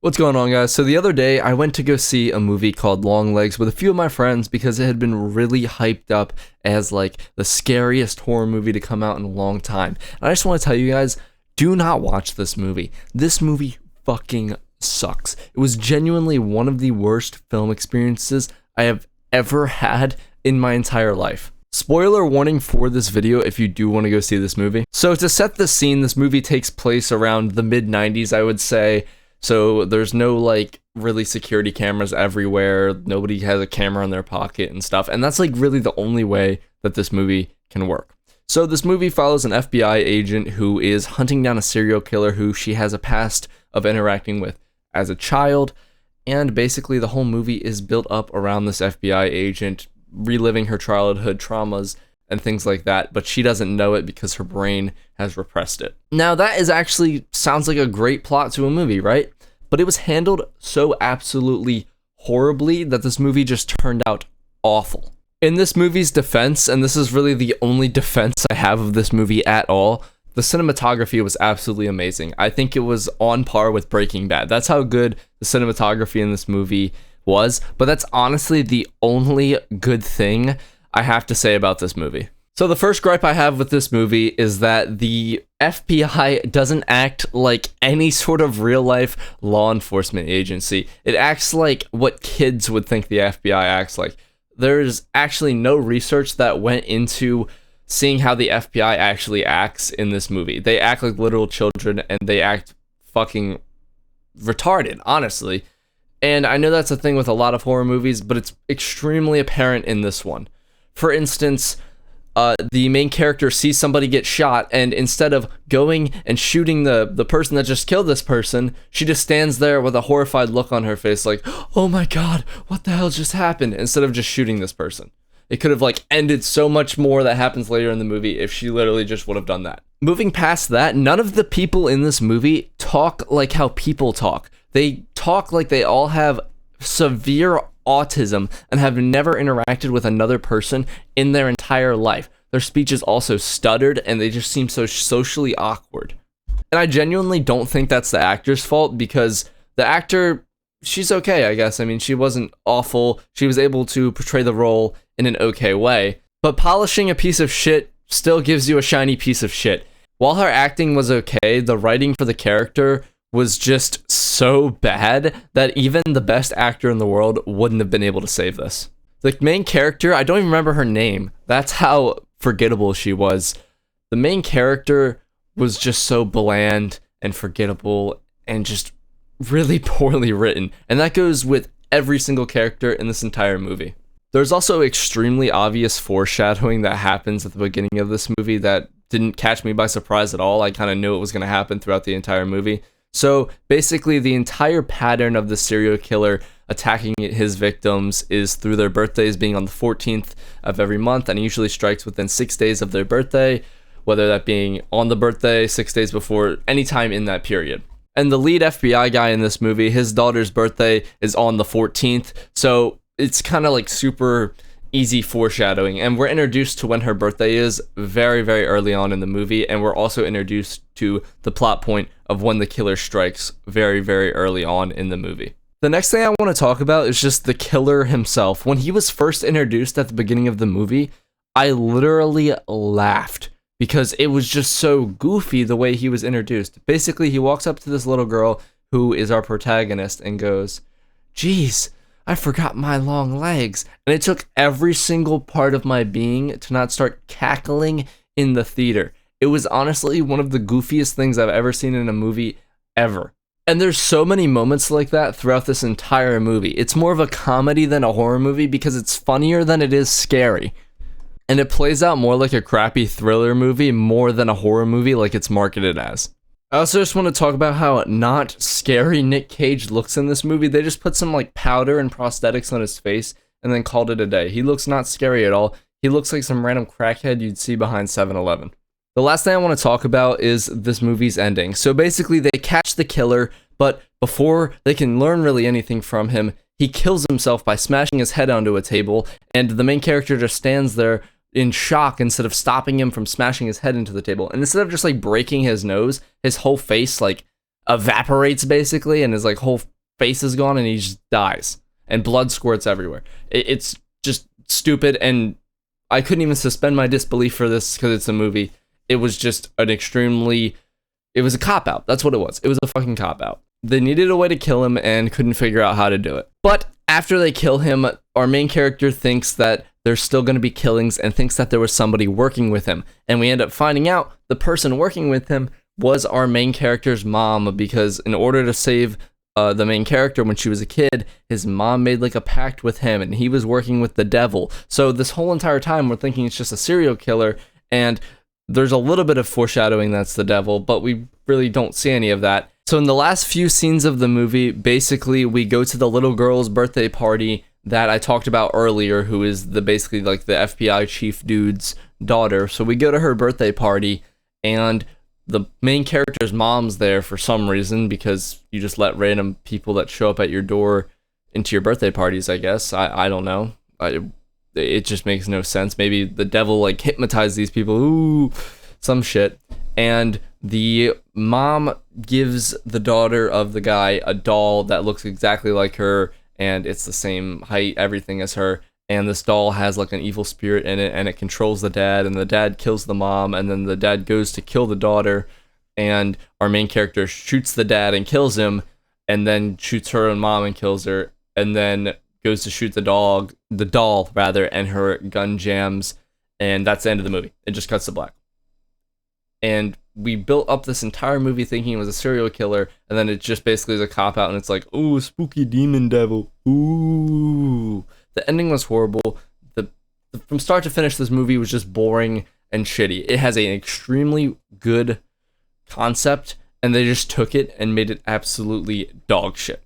What's going on, guys? So the other day I went to go see a movie called Longlegs with a few of my friends because it had been really hyped up as like the scariest horror movie to come out in a long time. And I just want to tell you guys, do not watch this movie. This movie fucking sucks. It was genuinely one of the worst film experiences I have ever had in my entire life. Spoiler warning for this video if you do want to go see this movie. So to set the scene, this movie takes place around the mid-90s, I would say. So there's no like really security cameras everywhere. Nobody has a camera in their pocket and stuff. And that's like really the only way that this movie can work. So this movie follows an FBI agent who is hunting down a serial killer who she has a past of interacting with as a child. And basically the whole movie is built up around this FBI agent reliving her childhood traumas and things like that, but she doesn't know it because her brain has repressed it. Now that is actually sounds like a great plot to a movie, right? But it was handled so absolutely horribly that this movie just turned out awful. In this movie's defense, and this is really the only defense I have of this movie at all, the cinematography was absolutely amazing. I think it was on par with Breaking Bad. That's how good the cinematography in this movie was, but that's honestly the only good thing I have to say about this movie. So the first gripe I have with this movie is that the FBI doesn't act like any sort of real life law enforcement agency. It acts like what kids would think the FBI acts like. There's actually no research that went into seeing how the FBI actually acts in this movie. They act like literal children and they act fucking retarded, honestly. And I know that's a thing with a lot of horror movies, but it's extremely apparent in this one. For instance, the main character sees somebody get shot, and instead of going and shooting the person that just killed this person, she just stands there with a horrified look on her face like, oh my god, what the hell just happened? Instead of just shooting this person. It could have like ended so much more that happens later in the movie if she literally just would have done that. Moving past that, none of the people in this movie talk like how people talk. They talk like they all have severe autism and have never interacted with another person in their entire life. Their speech is also stuttered and they just seem so socially awkward. And I genuinely don't think that's the actor's fault because the actor, she's okay, I guess. I mean, she wasn't awful. She was able to portray the role in an okay way. But polishing a piece of shit still gives you a shiny piece of shit. While her acting was okay, the writing for the character was just so bad that even the best actor in the world wouldn't have been able to save this. The main character, I don't even remember her name. That's how forgettable she was. The main character was just so bland and forgettable and just really poorly written. And that goes with every single character in this entire movie. There's also extremely obvious foreshadowing that happens at the beginning of this movie that didn't catch me by surprise at all. I kind of knew it was going to happen throughout the entire movie. So basically the entire pattern of the serial killer attacking his victims is through their birthdays being on the 14th of every month, and he usually strikes within 6 days of their birthday, whether that being on the birthday, 6 days before, anytime in that period. And the lead FBI guy in this movie, his daughter's birthday is on the 14th, so it's kind of like super easy foreshadowing, and we're introduced to when her birthday is very, very early on in the movie, and we're also introduced to the plot point of when the killer strikes very, very early on in the movie. The next thing I want to talk about is just the killer himself. When he was first introduced at the beginning of the movie, I literally laughed because it was just so goofy the way he was introduced. Basically, he walks up to this little girl who is our protagonist and goes, "Geez, I forgot my long legs." And it took every single part of my being to not start cackling in the theater. It was honestly one of the goofiest things I've ever seen in a movie ever. And there's so many moments like that throughout this entire movie. It's more of a comedy than a horror movie because it's funnier than it is scary. And it plays out more like a crappy thriller movie more than a horror movie like it's marketed as. I also just want to talk about how not scary Nick Cage looks in this movie. They just put some like powder and prosthetics on his face and then called it a day. He looks not scary at all. He looks like some random crackhead you'd see behind 7-Eleven. The last thing I want to talk about is this movie's ending. So basically they catch the killer, but before they can learn really anything from him, he kills himself by smashing his head onto a table, and the main character just stands there in shock instead of stopping him from smashing his head into the table. And instead of just like breaking his nose, his whole face like evaporates basically, and his like whole face is gone, and he just dies, and blood squirts everywhere. It's just stupid, and I couldn't even suspend my disbelief for this because it's a movie. It was just an extremely, it was a cop out. That's what it was. It was a fucking cop out. They needed a way to kill him and couldn't figure out how to do it. But after they kill him, our main character thinks that there's still going to be killings and thinks that there was somebody working with him. And we end up finding out the person working with him was our main character's mom, because in order to save the main character when she was a kid, his mom made like a pact with him, and he was working with the devil. So this whole entire time we're thinking it's just a serial killer, and there's a little bit of foreshadowing that's the devil, but we really don't see any of that. So in the last few scenes of the movie, basically we go to the little girl's birthday party that I talked about earlier, who is basically like the FBI chief dude's daughter. So we go to her birthday party, and the main character's mom's there for some reason, because you just let random people that show up at your door into your birthday parties, I guess. I don't know. It just makes no sense. Maybe the devil like hypnotized these people. Ooh, some shit. And the mom gives the daughter of the guy a doll that looks exactly like her, and it's the same height, everything as her. And this doll has like an evil spirit in it, and it controls the dad, and the dad kills the mom, and then the dad goes to kill the daughter, and our main character shoots the dad and kills him, and then shoots her own mom and kills her, and then goes to shoot the doll, and her gun jams, and that's the end of the movie. It just cuts to black. And we built up this entire movie thinking it was a serial killer, and then it just basically is a cop-out, and it's like, ooh, spooky demon devil, ooh. The ending was horrible. From start to finish, this movie was just boring and shitty. It has an extremely good concept, and they just took it and made it absolutely dog shit.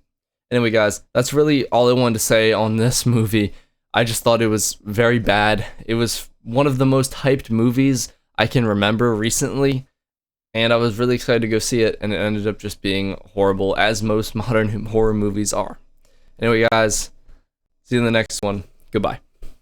Anyway, guys, that's really all I wanted to say on this movie. I just thought it was very bad. It was one of the most hyped movies I can remember recently, and I was really excited to go see it, and it ended up just being horrible, as most modern horror movies are. Anyway, guys, see you in the next one. Goodbye.